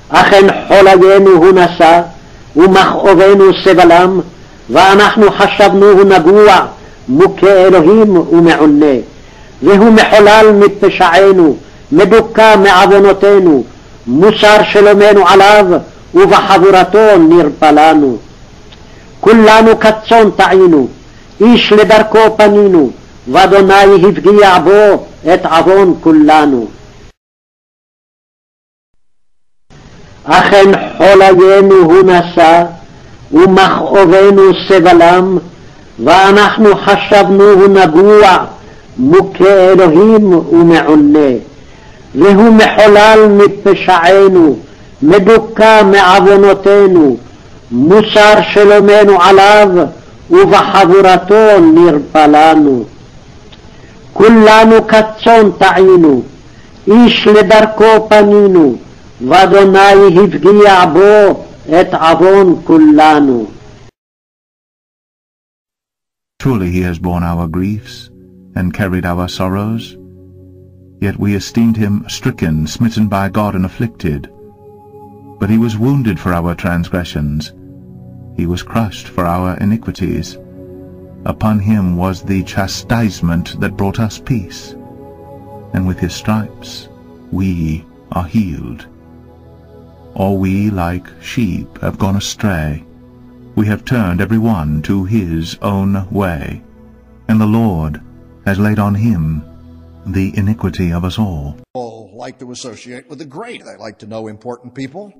אכן חוליינו הוא נשא, ומכאובנו סבלם, ואנחנו חשבנו הוא נגוע, מוכה אלוהים ומעונה. והוא מחולל מפשענו, מדוכא מעוונותינו, מוסר שלומנו עליו, ובחבורתו נרפלנו. כולנו כצאן טעינו, איש לדרכו פנינו, ואדוני הפגיע בו את עוון כולנו. אכן חוליינו הוא נשא, ומכאובנו סבלם, ואנחנו חשבנו הוא נגוע, מוכה אלוהים ומעונה. והוא מחולל מפשענו, מדוכא מעוונותינו, מוסר שלומנו עליו, ובחבורתו נרפלנו. כולנו כצאן טעינו, איש לדרכו פנינו, ואדוני הפגיע בו את עוון כולנו. Truly he has borne our griefs, and carried our sorrows. Yet we esteemed him stricken, smitten by God, and afflicted. But he was wounded for our transgressions, he was crushed for our iniquities. Upon him was the chastisement that brought us peace, and with his stripes we are healed. All we like sheep have gone astray, we have turned every one to his own way, and the Lord has laid on him the iniquity of us all. People like to associate with the great. They like to know important people.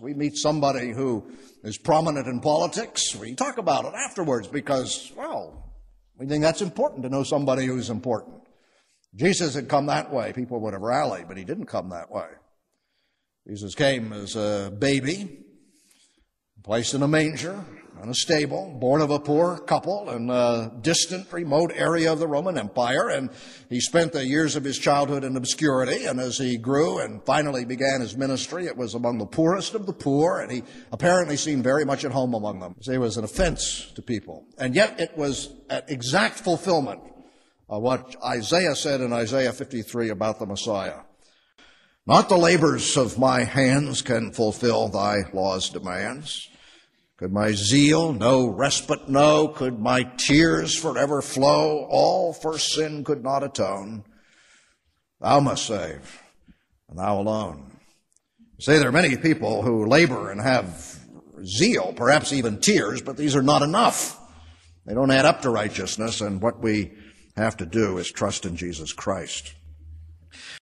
We meet somebody who is prominent in politics, we talk about it afterwards because, well, we think that's important to know somebody who's important. Jesus had come that way, people would have rallied, but he didn't come that way. Jesus came as a baby, placed in a manger, in a stable, born of a poor couple in a distant, remote area of the Roman Empire, and he spent the years of his childhood in obscurity, and as he grew and finally began his ministry, it was among the poorest of the poor, and he apparently seemed very much at home among them. He was an offense to people, and yet it was an exact fulfillment of what Isaiah said in Isaiah 53 about the Messiah. Not the labors of my hands can fulfill thy law's demands. Could my zeal no respite know? Could my tears forever flow? All for sin could not atone. Thou must save, and thou alone. Say there are many people who labor and have zeal, perhaps even tears, but these are not enough. They don't add up to righteousness, and what we have to do is trust in Jesus Christ.